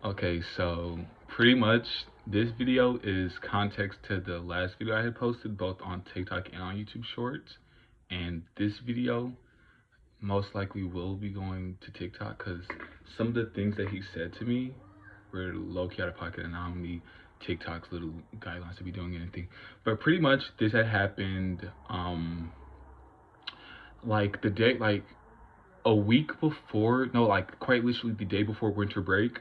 Okay, so pretty much this video is context to the last video I had posted both on TikTok and on YouTube Shorts. And this video most likely will be going to TikTok because some of the things that he said to me were low-key out of pocket and I don't need TikTok's little guidelines to be doing anything. But pretty much this had happened like the day like a week before, no, like quite literally the day before winter break,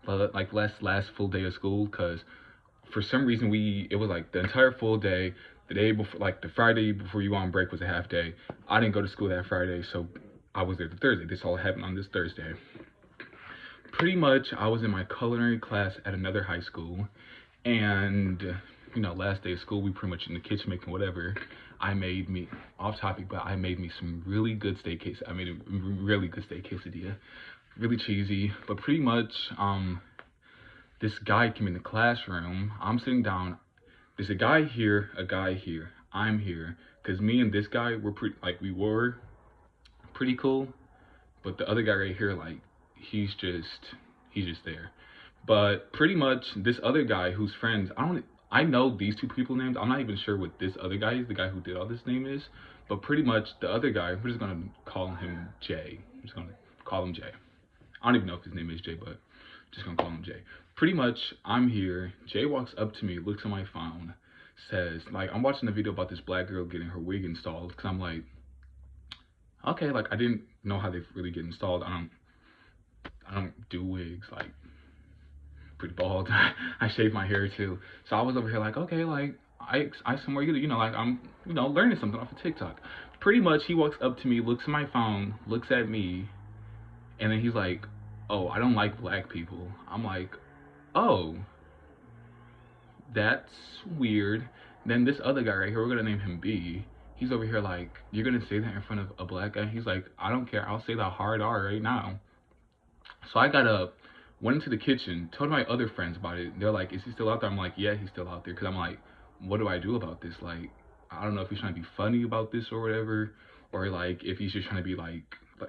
like last full day of school, because for some reason it was like the entire full day. The day before, like the Friday before you go on break was a half day. I didn't go to school that Friday, so I was there the Thursday. This all happened on this Thursday. Pretty much, I was in my culinary class at another high school, and last day of school, we pretty much in the kitchen making whatever. I made me off topic, but I made me some really good steak case. I made a really good steak quesadilla, really cheesy, but pretty much this guy came in the classroom. I'm sitting down. There's a guy here, a guy here. I'm here because me and this guy were we were pretty cool, but the other guy right here, like he's just there. But pretty much this other guy who's friends, I know these two people names. I'm not even sure what this other guy is, the guy who did all this name is. But pretty much the other guy, we're just gonna call him Jay. I'm just gonna call him Jay. I don't even know if his name is Jay, but just gonna call him Jay. Pretty much, I'm here. Jay walks up to me, looks at my phone, says, like, I'm watching a video about this black girl getting her wig installed. Cause I'm like, okay, like I didn't know how they really get installed. I don't do wigs. Like, pretty bald. I shave my hair too. So I was over here like, okay, like I somewhere like I'm learning something off of TikTok. Pretty much, he walks up to me, looks at my phone, looks at me, and then he's like, "Oh, I don't like black people." I'm like, "Oh, that's weird." Then this other guy right here, we're gonna name him B. He's over here like, "You're gonna say that in front of a black guy?" He's like, "I don't care. I'll say the hard R right now." So I got up, went into the kitchen, told my other friends about it. They're like, "Is he still out there?" I'm like, "Yeah, he's still out there." Because I'm like, what do I do about this? Like, I don't know if he's trying to be funny about this or whatever, or like if he's just trying to be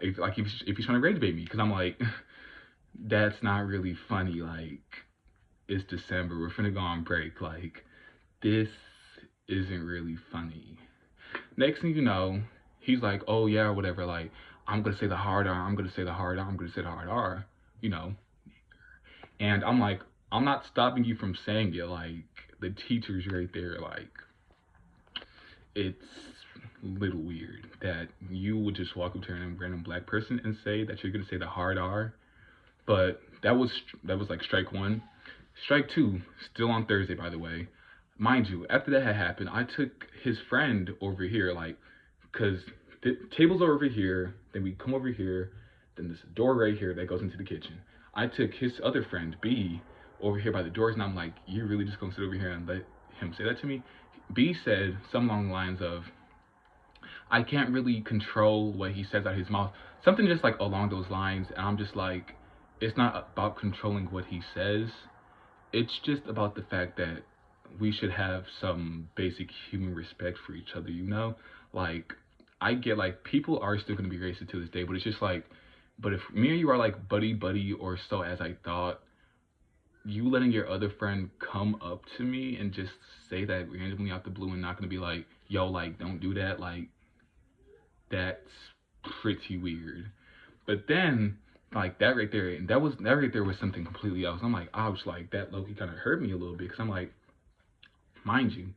if he's trying to rage bait me. Because I'm like, that's not really funny. Like, it's December. We're finna go on break. Like, this isn't really funny. Next thing you know, he's like, "Oh yeah, or whatever." Like, I'm gonna say the hard R. I'm gonna say the hard R. I'm gonna say the hard R. You know, and I'm like, I'm not stopping you from saying it. Like, the teacher's right there. Like, it's a little weird that you would just walk up to a random black person and say that you're gonna say the hard R. But that was like strike one. Strike two, still on Thursday, by the way. Mind you, after that had happened, I took his friend over here, like, cause the tables are over here. Then we come over here. Then there's a door right here that goes into the kitchen. I took his other friend B over here by the doors, and I'm like, "You really just gonna sit over here and let him say that to me?" B said something along the lines of, "I can't really control what he says out of his mouth," something just like along those lines. And I'm just like, it's not about controlling what he says. It's just about the fact that we should have some basic human respect for each other. Like, I get like people are still gonna be racist to this day, but it's just like, but if me and you are like buddy buddy or so as I thought, you letting your other friend come up to me and just say that randomly out the blue and not gonna be like, "Yo, like, don't do that," like, that's pretty weird. But then, like, that right there was something completely else. I'm like, I was like, that Loki kind of hurt me a little bit because I'm like, mind you,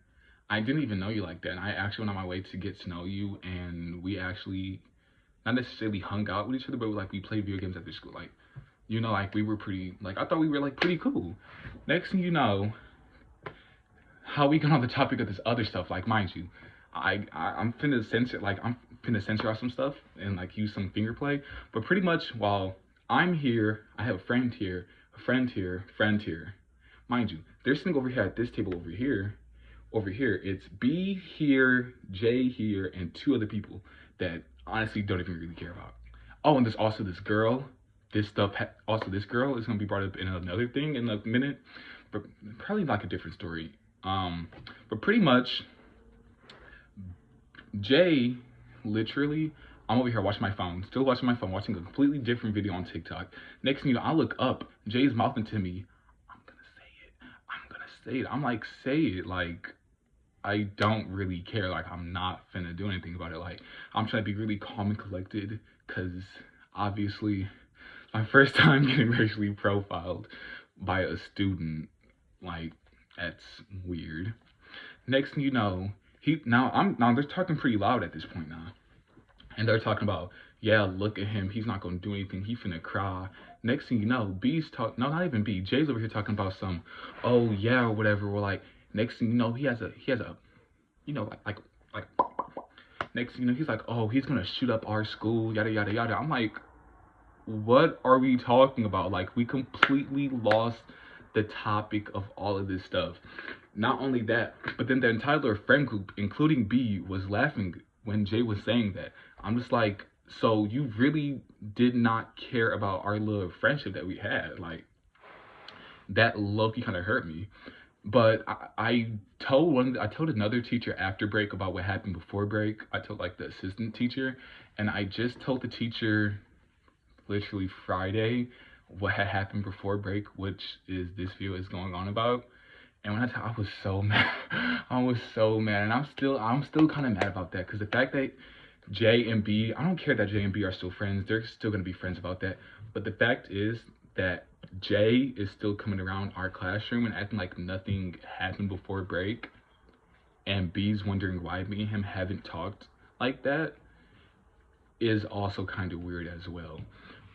I didn't even know you like that. And I actually went on my way to get to know you, and we actually not necessarily hung out with each other, but like we played video games at the school. Like, like we were pretty, like I thought we were like pretty cool. Next thing you know, how we got on the topic of this other stuff. Like, mind you, I'm finna censor out some stuff and like use some finger play. But pretty much while I'm here, I have a friend here, a friend here, friend here. Mind you, they're sitting over here at this table over here. Over here, it's B here, J here, and two other people that honestly don't even really care about. Oh, and there's also this girl. This girl is gonna be brought up in another thing in a minute, but probably like a different story. But pretty much, Jay, literally, I'm over here watching my phone, still watching my phone, watching a completely different video on TikTok. Next thing you know, I look up, Jay's mouthing to me, I'm gonna say it. I'm gonna say it. I'm like, say it. Like, I don't really care. Like, I'm not finna do anything about it. Like, I'm trying to be really calm and collected because obviously my first time getting racially profiled by a student. Like, that's weird. Next thing you know, now they're talking pretty loud at this point now. And they're talking about, yeah, look at him, he's not gonna do anything, he finna cry. Next thing you know, no, not even B, Jay's over here talking about some, oh yeah, or whatever. We're like, next thing you know, he has a, you know, like, next thing you know, he's like, oh, he's gonna shoot up our school, yada yada yada. I'm like, what are we talking about? Like, we completely lost the topic of all of this stuff. Not only that, but then the entire friend group, including B, was laughing when Jay was saying that. I'm just like, so you really did not care about our little friendship that we had. Like, that low-key kind of hurt me. But I told another teacher after break about what happened before break. I told like the assistant teacher, and I just told the teacher literally Friday what had happened before break, which is this video is going on about. And when I was so mad. I was so mad, and I'm still kind of mad about that, because the fact that J and B, I don't care that J and B are still friends. They're still gonna be friends about that. But the fact is that J is still coming around our classroom and acting like nothing happened before break, and B's wondering why me and him haven't talked like that, is also kind of weird as well.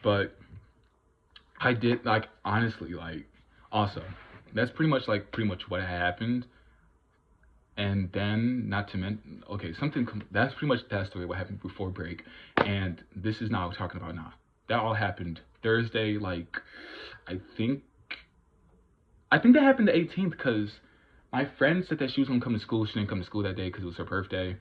But I did, like, honestly, like, also, that's pretty much what happened. And then, not to mention, okay, that's pretty much that story, what happened before break. And this is now talking about now. That all happened Thursday, like, I think that happened the 18th, because my friend said that she was gonna come to school. She didn't come to school that day because it was her birthday.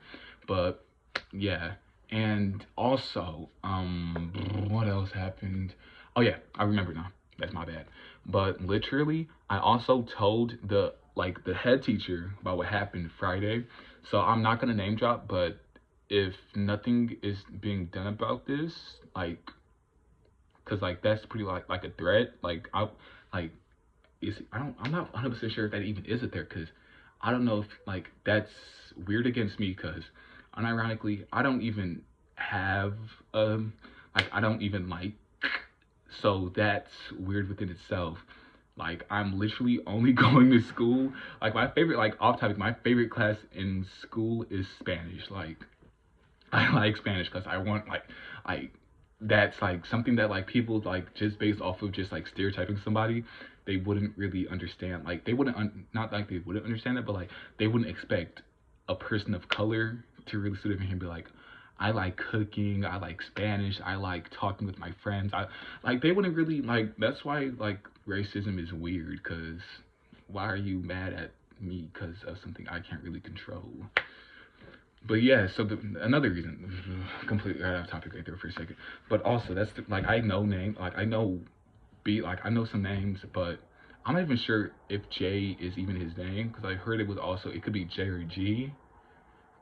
But yeah. And also, what else happened? Oh yeah, I remember now. That's my bad. But literally, I also told the head teacher about what happened Friday. So I'm not gonna name drop, but if nothing is being done about this, like, cause like that's pretty like a threat. Like I'm not 100% sure if that even is a threat, cause I don't know if like that's weird against me, cause unironically I don't even have I don't even like, so that's weird within itself. Like, I'm literally only going to school. Like, my favorite, like, off topic, my favorite class in school is Spanish. Like, I like Spanish because I want, that's, like, something that, like, people, like, just based off of just, like, stereotyping somebody, they wouldn't really understand. Like, they wouldn't, not like they wouldn't understand it, but, like, they wouldn't expect a person of color to really sit over here and be like, I like cooking, I like Spanish, I like talking with my friends. They wouldn't really, like, that's why, like, racism is weird, because why are you mad at me because of something I can't really control? But yeah, so another reason, completely right off topic right there for a second, but also that's like, I know I know some names, but I'm not even sure if J is even his name, because I heard it could be J or G.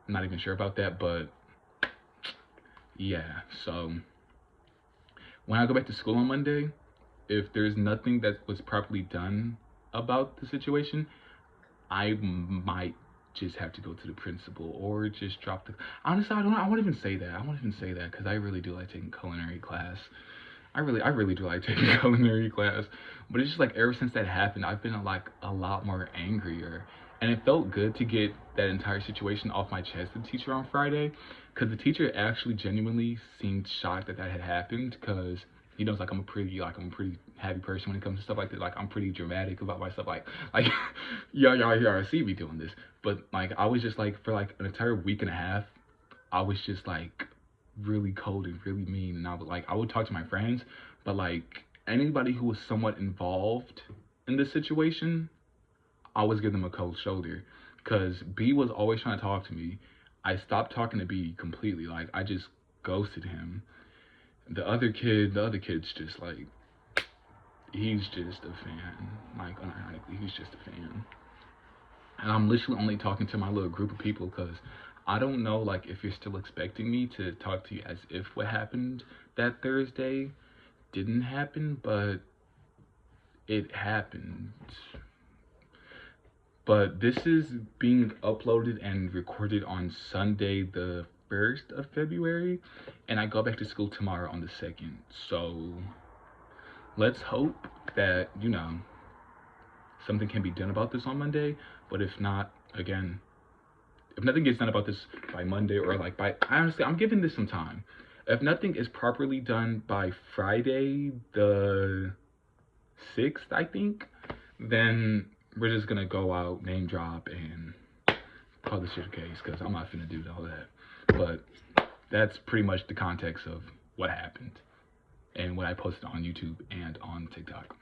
I'm not even sure about that, but yeah. So when I go back to school on Monday, if there's nothing that was properly done about the situation, I might just have to go to the principal or just drop the. Honestly, I won't even say that. I won't even say that, because I really do like taking culinary class. I really do like taking culinary class. But it's just like, ever since that happened, I've been like a lot more angrier. And it felt good to get that entire situation off my chest with the teacher on Friday, because the teacher actually genuinely seemed shocked that had happened, because he knows, like, I'm a pretty happy person when it comes to stuff like that. Like, I'm pretty dramatic about my stuff. Like y'all see me doing this. But like, I was just like, for like an entire week and a half, I was just like really cold and really mean. And I would talk to my friends, but like anybody who was somewhat involved in this situation, I was giving them a cold shoulder, because B was always trying to talk to me. I stopped talking to B completely. Like, I just ghosted him. The other kid's just like, he's just a fan. Like, unironically, he's just a fan. And I'm literally only talking to my little group of people because I don't know, like, if you're still expecting me to talk to you as if what happened that Thursday didn't happen, but it happened. But this is being uploaded and recorded on Sunday, the 1st of February, and I go back to school tomorrow on the 2nd. So let's hope that, you know, something can be done about this on Monday. But if not, again, if nothing gets done about this by Monday, or like by, honestly, I'm giving this some time. If nothing is properly done by Friday, the 6th, I think, then we're just gonna go out, name drop, and call this shit a case, because I'm not finna do all that. But that's pretty much the context of what happened and what I posted on YouTube and on TikTok.